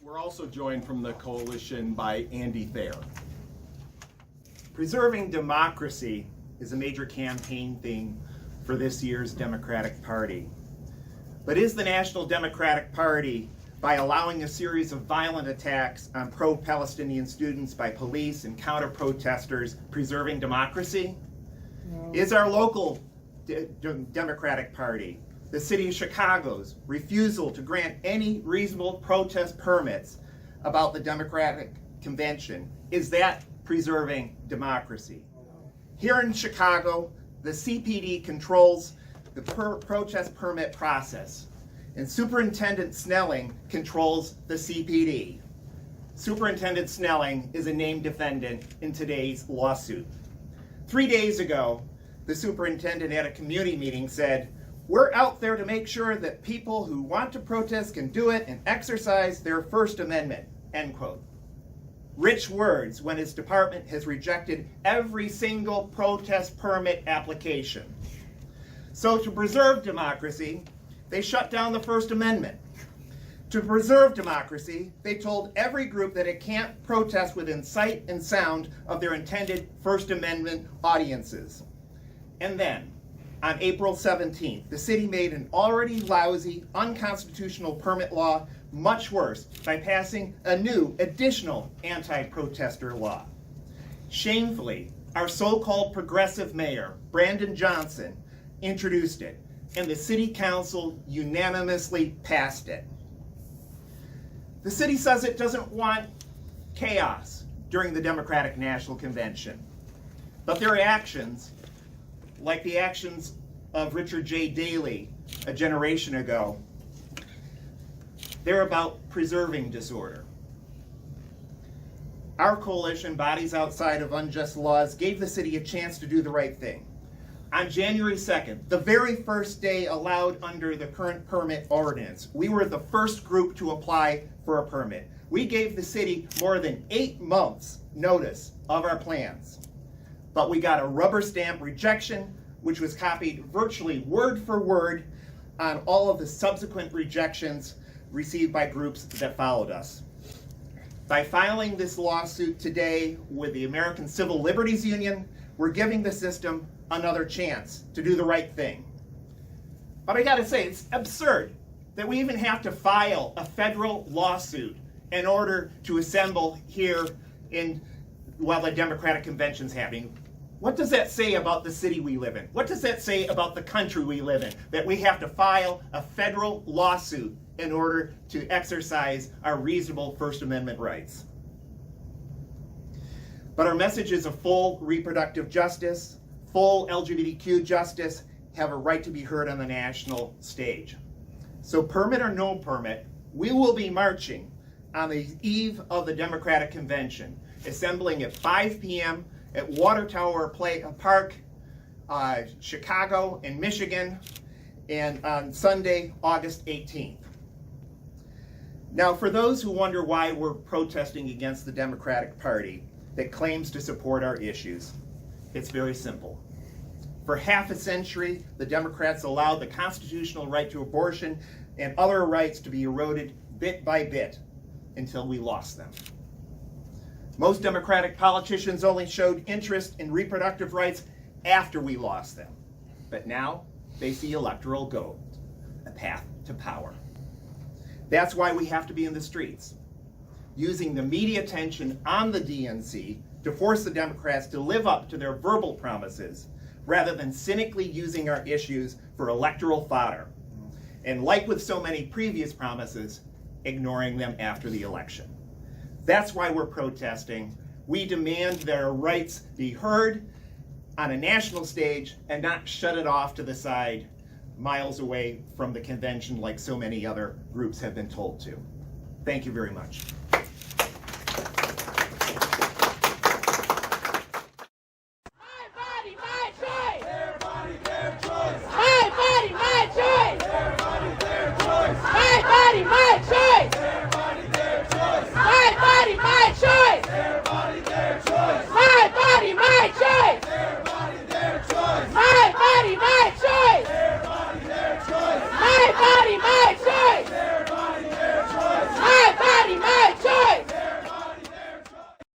We're also joined from the coalition by Andy Thayer. Preserving democracy is a major campaign theme for this year's Democratic Party. But is the National Democratic Party, by allowing a series of violent attacks on pro-Palestinian students by police and counter-protesters, preserving democracy? No. Is our local Democratic Party, the city of Chicago's refusal to grant any reasonable protest permits about the Democratic Convention, is that preserving democracy? Here in Chicago, the CPD controls the protest permit process, and Superintendent Snelling controls the CPD. Superintendent Snelling is a named defendant in today's lawsuit. 3 days ago, the superintendent at a community meeting said, "We're out there to make sure that people who want to protest can do it and exercise their First Amendment," end quote. Rich words when his department has rejected every single protest permit application. So to preserve democracy, they shut down the First Amendment. To preserve democracy, they told every group that it can't protest within sight and sound of their intended First Amendment audiences. And then, on April 17th, the city made an already lousy, unconstitutional permit law much worse by passing a new, additional anti-protester law. Shamefully, our so-called progressive mayor, Brandon Johnson, introduced it, and the city council unanimously passed it. The city says it doesn't want chaos during the Democratic National Convention, but their actions, like the actions of Richard J. Daley a generation ago, they're about preserving disorder. Our coalition, Bodies Outside of Unjust Laws, gave the city a chance to do the right thing. On January 2nd, the very first day allowed under the current permit ordinance, we were the first group to apply for a permit. We gave the city more than 8 months notice of our plans. But we got a rubber stamp rejection, which was copied virtually word for word on all of the subsequent rejections received by groups that followed us. By filing this lawsuit today with the American Civil Liberties Union, we're giving the system another chance to do the right thing. But I gotta say, it's absurd that we even have to file a federal lawsuit in order to assemble here while the Democratic Convention's happening. What does that say about the city we live in? What does that say about the country we live in? That we have to file a federal lawsuit in order to exercise our reasonable First Amendment rights. But our messages of full reproductive justice, full LGBTQ justice, have a right to be heard on the national stage. So permit or no permit, we will be marching on the eve of the Democratic Convention, assembling at 5 p.m. at Water Tower Park, Chicago and Michigan, and on Sunday, August 18th. Now, for those who wonder why we're protesting against the Democratic Party that claims to support our issues, it's very simple. For half a century, the Democrats allowed the constitutional right to abortion and other rights to be eroded bit by bit until we lost them. Most Democratic politicians only showed interest in reproductive rights after we lost them. But now they see electoral gold, a path to power. That's why we have to be in the streets, using the media attention on the DNC to force the Democrats to live up to their verbal promises, rather than cynically using our issues for electoral fodder. And like with so many previous promises, ignoring them after the election. That's why we're protesting. We demand that our rights be heard on a national stage and not shut it off to the side miles away from the convention like so many other groups have been told to. Thank you very much.